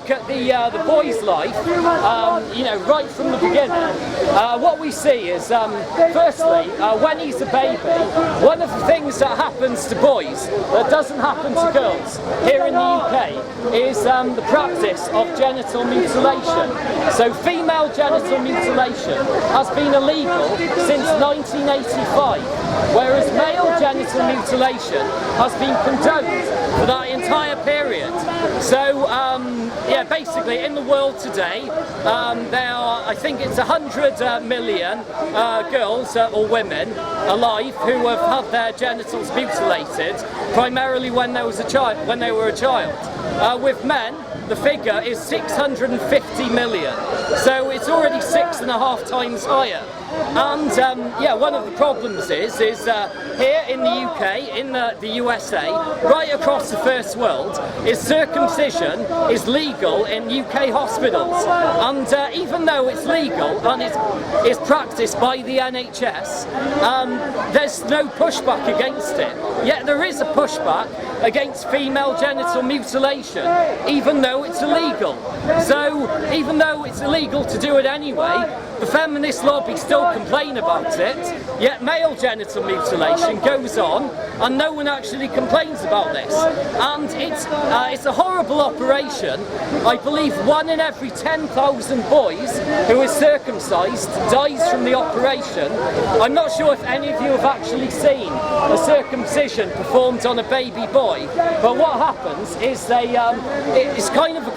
look at the boy's life, you know, right from the beginning, what we see is, firstly, when he's a baby, one of the things that happens to boys that doesn't happen to girls here in the UK is the practice of genital mutilation. So female genital mutilation has been illegal since 1985, whereas male genital mutilation has been condoned for that entire period. So yeah, basically in the world today there are, I think it's 100 million girls or women alive who have had their genitals mutilated, primarily when they were a child. With men, the figure is 650 million, so it's already 6.5 times higher. And yeah, one of the problems is here in the UK, in the USA, right across the first world, is circumcision is legal in UK hospitals. And even though it's legal and it's practiced by the NHS, there's no pushback against it. Yet there is a pushback against female genital mutilation, even though it's illegal. So even though it's illegal to do it anyway, the feminist lobby still complain about it, yet male genital mutilation goes on and no one actually complains about this. And it's a horrible operation. I believe 1 in every 10,000 boys who is circumcised dies from the operation. I'm not sure if any of you have actually seen a circumcision performed on a baby boy, but what happens is it's kind of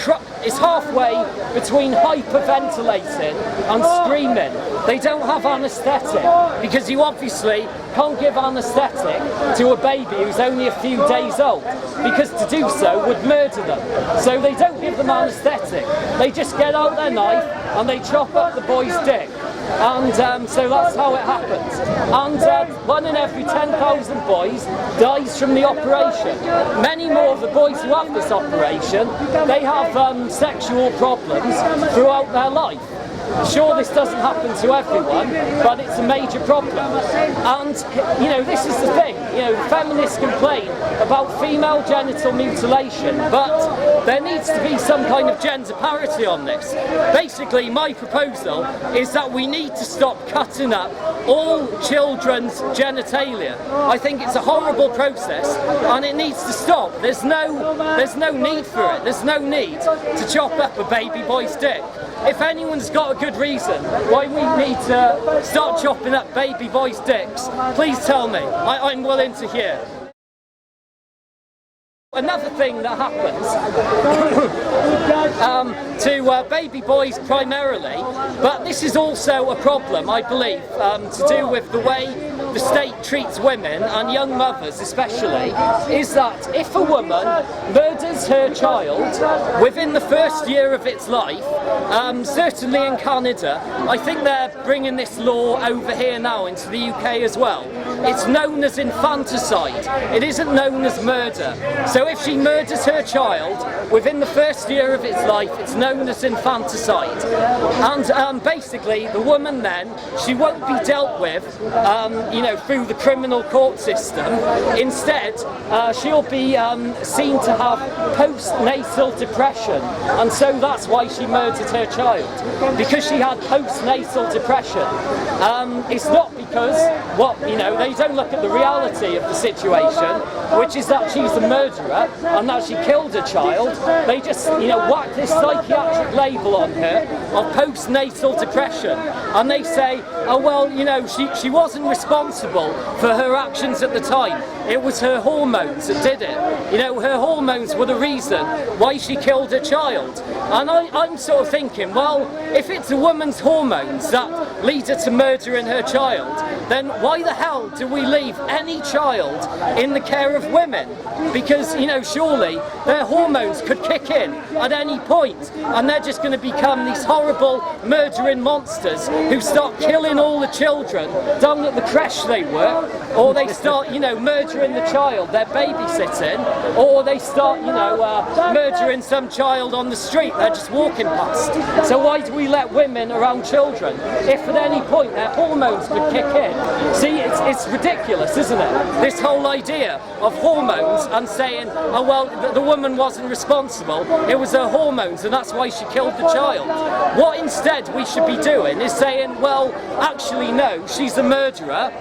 it's halfway between hyperventilating and screaming. They don't have anaesthetic, because you obviously can't give anaesthetic to a baby who's only a few days old, because to do so would murder them. So they don't give them anaesthetic. They just get out their knife and they chop up the boy's dick. And so that's how it happens. And 1 in every 10,000 boys dies from the operation. Many more of the boys who have this operation, they have sexual problems throughout their life. Sure, this doesn't happen to everyone, but it's a major problem. And, you know, this is the thing, you know, feminists complain about female genital mutilation, but there needs to be some kind of gender parity on this. Basically, my proposal is that we need to stop cutting up all children's genitalia. I think it's a horrible process and it needs to stop. There's no need for it. There's no need to chop up a baby boy's dick. If anyone's got a good reason why we need to start chopping up baby boys' dicks, please tell me. I'm willing to hear. Another thing that happens to baby boys primarily, but this is also a problem, I believe, to do with the way the state treats women and young mothers especially, is that if a woman murders her child within the first year of its life, certainly in Canada, I think they're bringing this law over here now into the UK as well. It's known as infanticide. It isn't known as murder. So if she murders her child within the first year of its life, it's known as infanticide. And basically, the woman then, she won't be dealt with, you know, through the criminal court system. Instead, she'll be seen to have postnatal depression, and so that's why she murdered her child, because she had postnatal depression. It's not because, you know, they don't look at the reality of the situation, which is that she's a murderer and that she killed a child. They just, you know, whack this psychiatric label on her of postnatal depression, and they say, oh well, you know, she wasn't responsible for her actions at the time. It was her hormones that did it. You know, her hormones were the reason why she killed her child. And I'm sort of thinking, well, if it's a woman's hormones that lead her to murdering her child, then why the hell do we leave any child in the care of women? Because, you know, surely their hormones could kick in at any point and they're just going to become these horrible murdering monsters who start killing all the children down at the creche they work, or they start, you know, murdering the child they're babysitting, or they start, you know, murdering some child on the street they're just walking past. So why do we let women around children if at any point their hormones could kick kid. See, it's ridiculous, isn't it? This whole idea of hormones and saying, oh well, the woman wasn't responsible, it was her hormones and that's why she killed the child. What instead we should be doing is saying, well, actually no, she's a murderer.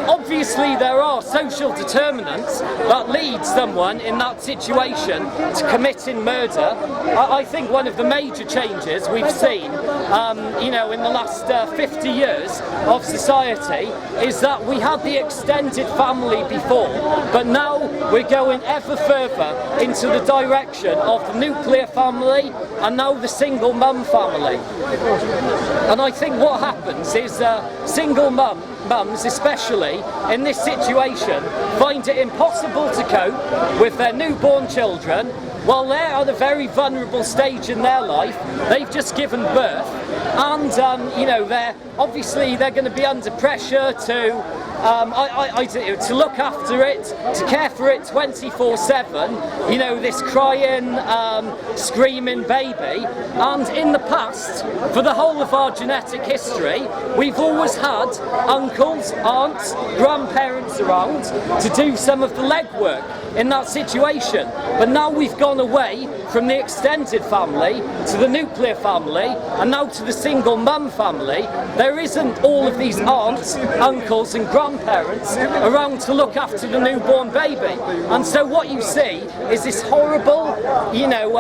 Obviously there are social determinants that lead someone in that situation to committing murder. I think one of the major changes we've seen you know, in the last 50 years of society is that we had the extended family before, but now we're going ever further into the direction of the nuclear family and now the single mum family. And I think what happens is single mums, especially in this situation, find it impossible to cope with their newborn children while they're at a very vulnerable stage in their life. They've just given birth, and you know, they're going to be under pressure to to look after it, to care for it 24/7. You know, this crying, screaming baby. And in the past, for the whole of our genetic history, we've always had uncles, aunts, grandparents around to do some of the legwork in that situation. But now we've gone away from the extended family to the nuclear family and now to the single mum family. There isn't all of these aunts, uncles and grandparents around to look after the newborn baby. And so what you see is this horrible, you know,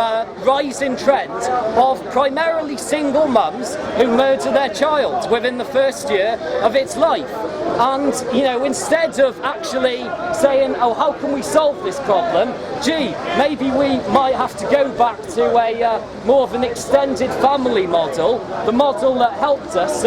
rising trend of primarily single mums who murder their child within the first year of its life. And, you know, instead of actually saying, oh, how can we solve this problem? Gee, maybe we might have to go back to a more of an extended family model, the model that helped us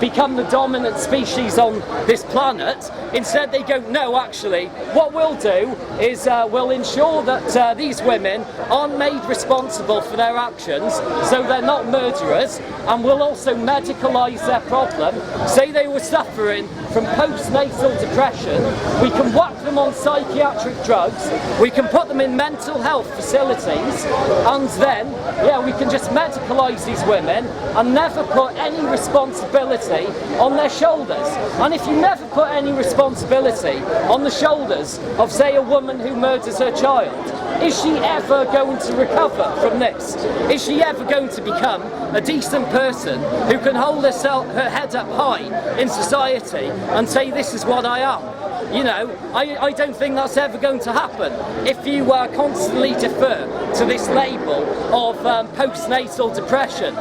become the dominant species on this planet. Instead they go, no, actually, what we'll do is we'll ensure that these women aren't made responsible for their actions, so they're not murderers, and we'll also medicalise their problem. Say they were suffering from postnatal depression, we can whack them on psychiatric drugs, we can put them in mental health facilities, and then, yeah, we can just medicalise these women and never put any responsibility on their shoulders. And if you never put any responsibility on the shoulders of, say, a woman who murders her child, is she ever going to recover from this? Is she ever going to become a decent person who can hold her head up high in society and say, this is what I am? You know, I don't think that's ever going to happen if you constantly defer to this label of postnatal depression.